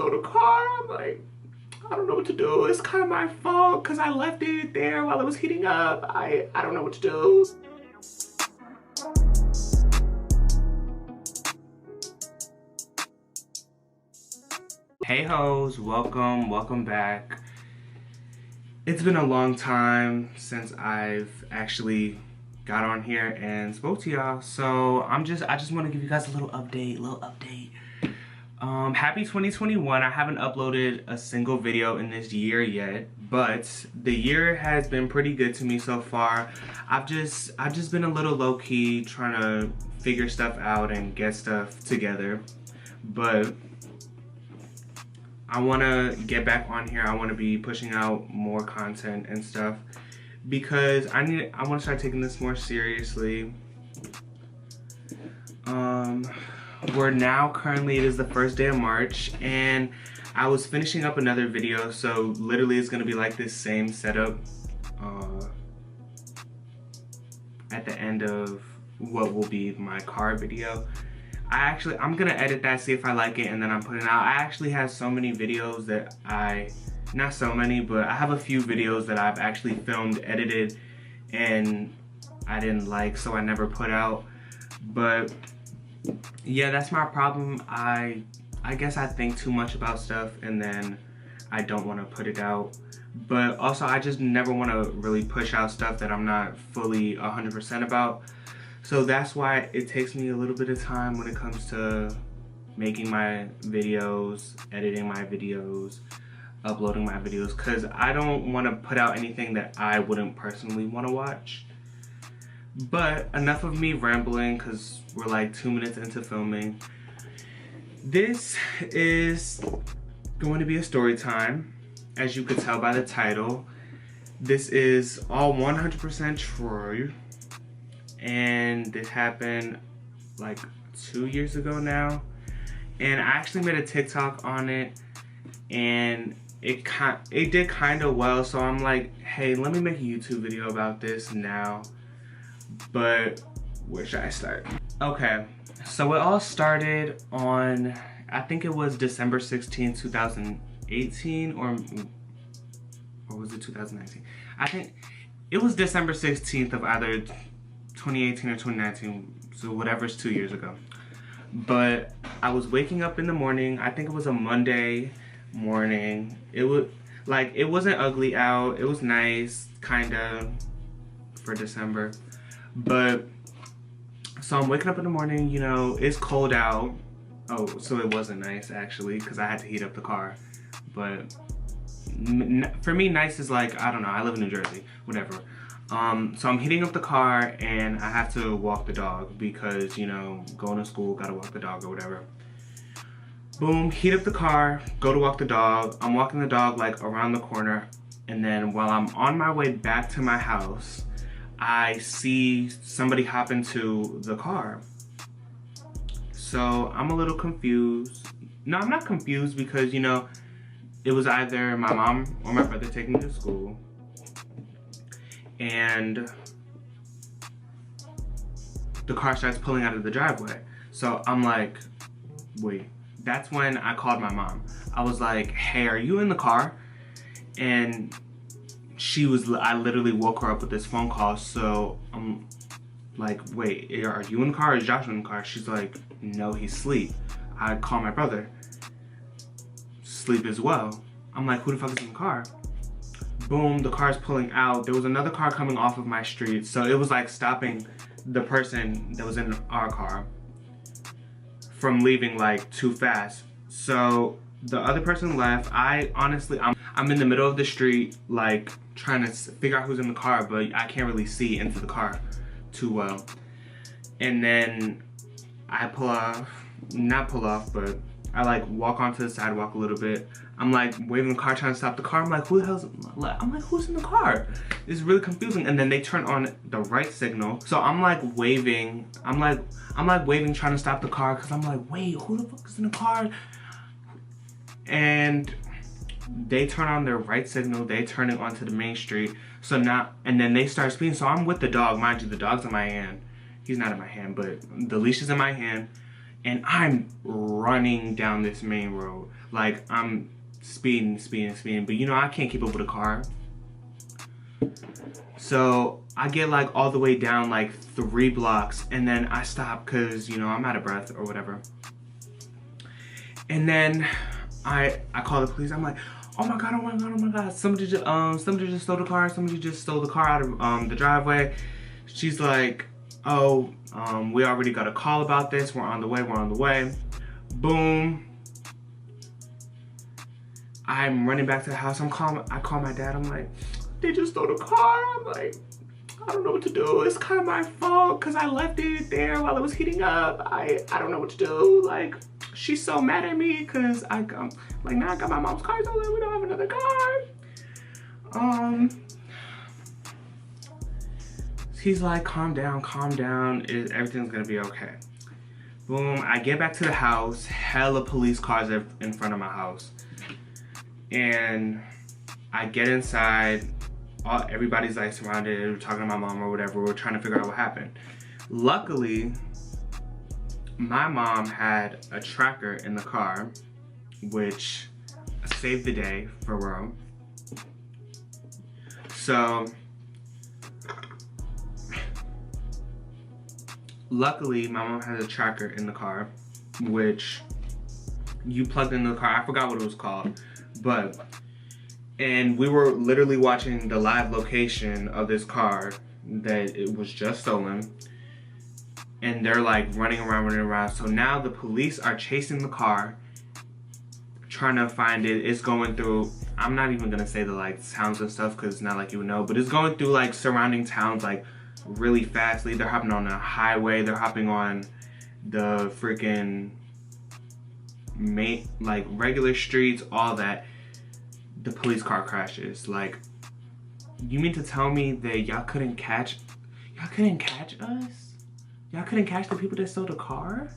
stole the car. I'm like, I don't know what to do. It's kind of my fault because I left it there while it was heating up. I don't know what to do. Hey hoes, welcome back. It's been a long time since I've actually got on here and spoke to y'all, so I just want to give you guys a little update. Happy 2021. I haven't uploaded a single video in this year yet, but the year has been pretty good to me so far. I've just been a little low-key trying to figure stuff out and get stuff together, but I want to get back on here. I want to be pushing out more content and stuff because I want to start taking this more seriously. We're now currently, it is the first day of March, and I was finishing up another video, so literally it's going to be like this same setup at the end of what will be my car video. I'm gonna edit that, see if I like it, and then I'm putting it out. I actually have so many videos that not so many, but I have a few videos that I've actually filmed, edited, and I didn't like, so I never put out. But yeah, that's my problem. I guess I think too much about stuff and then I don't want to put it out. But also I just never want to really push out stuff that I'm not fully 100% about. So that's why it takes me a little bit of time when it comes to making my videos, editing my videos, uploading my videos, because I don't want to put out anything that I wouldn't personally want to watch. But enough of me rambling, because we're like 2 minutes into filming. This is going to be a story time, as you could tell by the title. This is all 100% true. And this happened like 2 years ago now. And I actually made a TikTok on it, and it did kind of well. So I'm like, hey, let me make a YouTube video about this now. But where should I start? Okay, so it all started on, I think it was December 16, 2018, or was it 2019? I think it was December 16th of either 2018 or 2019, so whatever's 2 years ago. But I was waking up in the morning. I think it was a Monday morning. It wasn't ugly out. It was nice, kinda, for December. But so I'm waking up in the morning, you know, it's cold out. Oh, so it wasn't nice actually, because I had to heat up the car. But for me, nice is like, I don't know, I live in New Jersey, whatever. So I'm heating up the car and I have to walk the dog because, you know, going to school, gotta walk the dog or whatever. Boom, heat up the car, go to walk the dog. I'm walking the dog like around the corner, and then while I'm on my way back to my house, I see somebody hop into the car. So I'm a little confused. No, I'm not confused because, you know, it was either my mom or my brother taking me to school. And the car starts pulling out of the driveway. So I'm like, wait. That's when I called my mom. I was like, hey, are you in the car? And I literally woke her up with this phone call. So I'm like, wait, are you in the car or is Joshua in the car? She's like, no, he's asleep. I call my brother. Sleep as well. I'm like, who the fuck is in the car? Boom, the car's pulling out. There was another car coming off of my street. So it was like stopping the person that was in our car from leaving like too fast. So the other person left. I'm in the middle of the street, like trying to figure out who's in the car, but I can't really see into the car too well. And then I I like walk onto the sidewalk a little bit. I'm like waving the car, trying to stop the car. I'm like, who the hell's, I'm like, who's in the car? It's really confusing. And then they turn on the right signal. So I'm like waving, I'm like waving, trying to stop the car. Cause I'm like, wait, who the fuck is in the car? And they turn on their right signal. They turn it onto the main street. So now, and then they start speeding. So I'm with the dog, mind you, the dog's in my hand. He's not in my hand, but the leash is in my hand. and I'm running down this main road. Like, I'm speeding, but you know, I can't keep up with a car. So I get like all the way down like 3 blocks, and then I stop because, you know, I'm out of breath or whatever. And then I call the police. I'm like, oh my god, oh my god, oh my god. Somebody just stole the car. Somebody just stole the car out of the driveway. She's like, oh, we already got a call about this. We're on the way. Boom. I'm running back to the house. I call my dad. I'm like, they just stole the car. I'm like, I don't know what to do. It's kind of my fault because I left it there while it was heating up. I don't know what to do. Like, she's so mad at me because now I got my mom's car stolen. We don't have another car. He's like, calm down. Everything's gonna be okay. Boom, I get back to the house. Hella police cars are in front of my house. And I get inside. Everybody's like surrounded. We're talking to my mom or whatever. We're trying to figure out what happened. Luckily, my mom had a tracker in the car, which saved the day for real. So, luckily, my mom had a tracker in the car, which you plugged into the car. I forgot what it was called, and we were literally watching the live location of this car that it was just stolen. And they're like running around. So now the police are chasing the car, trying to find it. It's going through, I'm not even gonna say the like towns and stuff because it's not like you would know, but it's going through like surrounding towns like really fastly. They're hopping on a highway. They're hopping on the freaking main, like regular streets, all that. The police car crashes. Like, you mean to tell me that y'all couldn't catch us? Y'all couldn't catch the people that stole the car?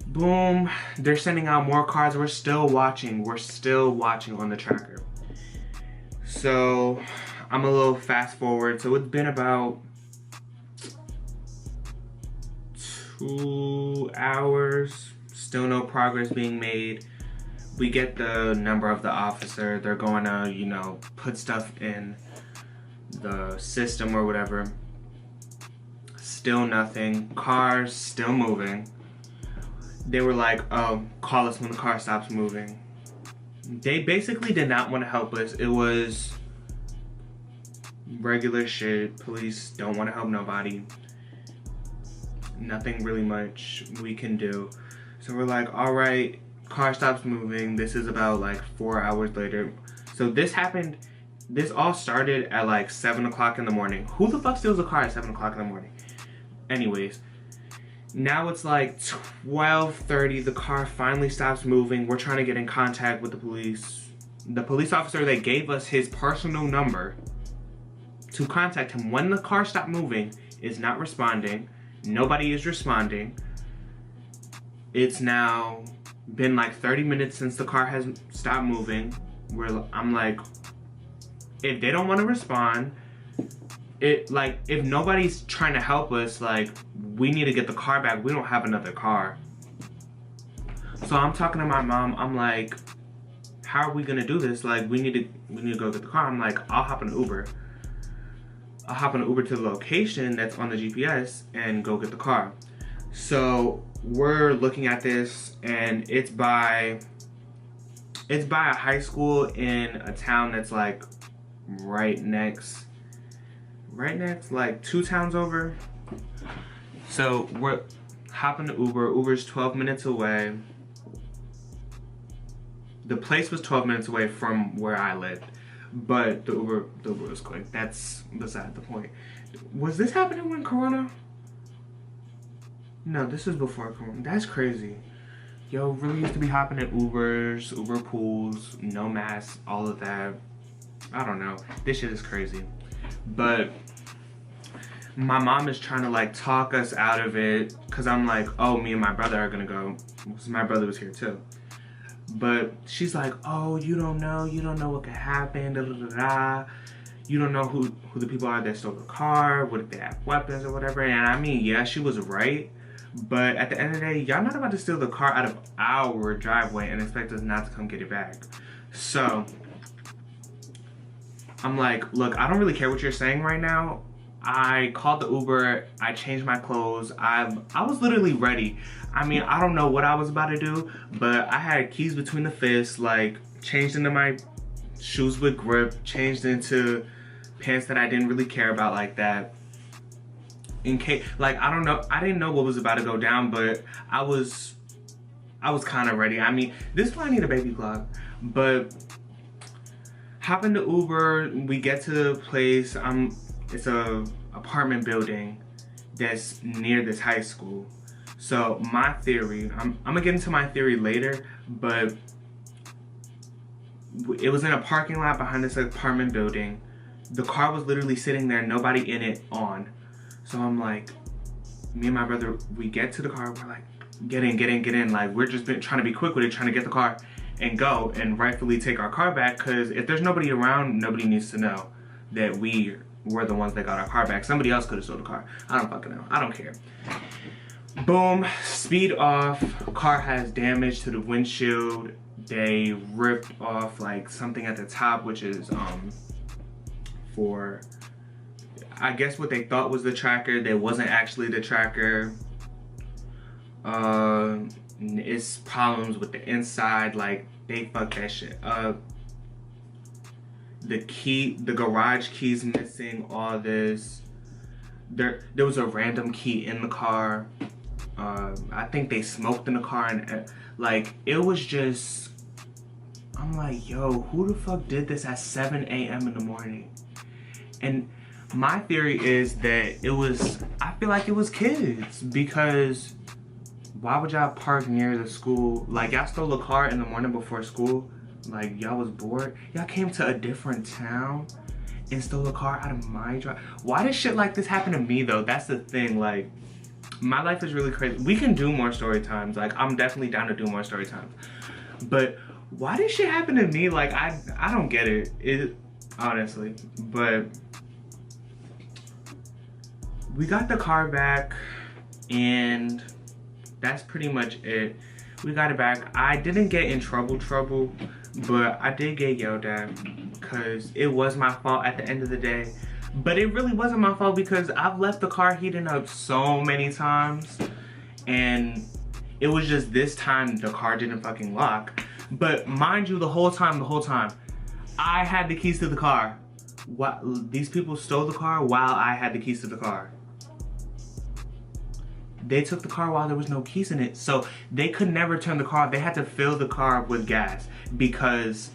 Boom, they're sending out more cars. We're still watching on the tracker. So I'm a little fast forward. So it's been about 2 hours, still no progress being made. We get the number of the officer. They're going to, you know, put stuff in the system or whatever. Still nothing. Cars still moving. They were like, oh, call us when the car stops moving. They basically did not want to help us. It was regular shit. Police don't want to help nobody. Nothing really much we can do. So we're like, all right. Car stops moving. This is about like 4 hours later. So this happened, this all started at like 7 o'clock in the morning. Who the fuck steals a car at 7 o'clock in the morning? Anyways, now it's like 12:30. The car finally stops moving. We're trying to get in contact with the police. The police officer that gave us his personal number to contact him when the car stopped moving is not responding. Nobody is responding. It's now been like 30 minutes since the car has stopped moving. I'm like, if they don't want to respond, if nobody's trying to help us, like, we need to get the car back. We don't have another car. So I'm talking to my mom. I'm like, how are we gonna do this? Like, we need to go get the car. I'm like, I'll hop in an Uber. I'll hop in an Uber to the location that's on the GPS and go get the car. So we're looking at this, and it's by a high school in a town that's like right next, like 2 towns over. So we're hopping the Uber. Uber's 12 minutes away. The place was 12 minutes away from where I lived, but the Uber was quick. That's beside the point. Was this happening when Corona? No, this is before Corona. That's crazy. Yo, really used to be hopping in Ubers, Uber pools, no masks, all of that. I don't know. This shit is crazy. But my mom is trying to like talk us out of it, because I'm like, oh, me and my brother are gonna go. Because my brother was here too. But she's like, oh, you don't know what could happen, da da da da. You don't know who the people are that stole the car, what if they have weapons or whatever. And I mean, yeah, she was right. But at the end of the day, y'all not about to steal the car out of our driveway and expect us not to come get it back. So I'm like, look, I don't really care what you're saying right now. I called the Uber, I changed my clothes, I was literally ready. I mean, I don't know what I was about to do, but I had keys between the fists, like changed into my shoes with grip, changed into pants that I didn't really care about like that. In case, like, I don't know, I didn't know what was about to go down, but I was kind of ready. I mean, this is why I need a baby clock. But hop into Uber, we get to the place. It's a apartment building that's near this high school. So my theory, I'm gonna get into my theory later, but it was in a parking lot behind this apartment building. The car was literally sitting there, nobody in it on. So I'm like, me and my brother, we get to the car, we're like, get in, get in, get in. Like, we're just trying to be quick with it, trying to get the car and go and rightfully take our car back, because if there's nobody around, nobody needs to know that we were the ones that got our car back. Somebody else could have stole the car. I don't fucking know. I don't care. Boom, speed off. Car has damage to the windshield. They ripped off like something at the top, which is for, I guess what they thought was the tracker. That wasn't actually the tracker. It's problems with the inside, like they fucked that shit up. The garage key's missing, all this. There was a random key in the car. I think they smoked in the car, and like, it was just, I'm like, yo, who the fuck did this at 7 a.m. in the morning? And my theory is that I feel like it was kids, because why would y'all park near the school? Like, y'all stole a car in the morning before school. Like, y'all was bored. Y'all came to a different town and stole a car out of my drive. Why does shit like this happen to me, though? That's the thing. Like, my life is really crazy. We can do more story times. Like, I'm definitely down to do more story times. But why does shit happen to me? Like, I don't get it. Honestly. But we got the car back, and that's pretty much it. We got it back. I didn't get in trouble, but I did get yelled at because it was my fault at the end of the day. But it really wasn't my fault, because I've left the car heating up so many times, and it was just this time the car didn't fucking lock. But mind you, the whole time, I had the keys to the car. These people stole the car while I had the keys to the car. They took the car while there was no keys in it, so they could never turn the car off. They had to fill the car up with gas, because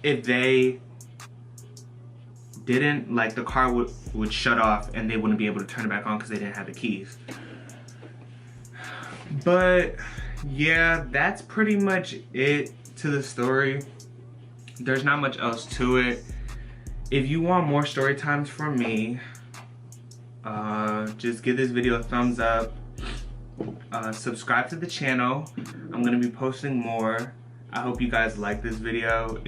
if they didn't, like, the car would shut off and they wouldn't be able to turn it back on because they didn't have the keys. But yeah, that's pretty much it to the story. There's not much else to it. If you want more story times from me, just give this video a thumbs up. Subscribe to the channel. I'm gonna be posting more. I hope you guys like this video.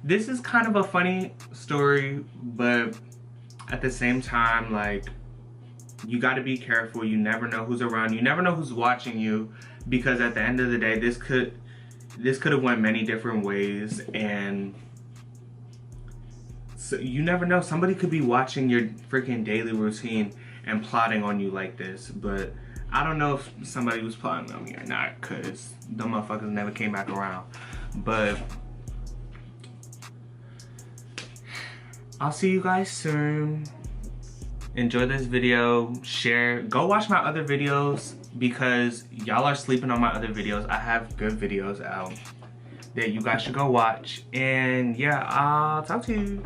This is kind of a funny story, but at the same time, like, you gotta be careful. You never know who's around. You never know who's watching you, because at the end of the day, this could have went many different ways, and so you never know. Somebody could be watching your freaking daily routine and plotting on you like this. But I don't know if somebody was plotting on me or not, because them motherfuckers never came back around. But I'll see you guys soon. Enjoy this video, share, go watch my other videos, because y'all are sleeping on my other videos. I have good videos out that you guys should go watch. And yeah, I'll talk to you.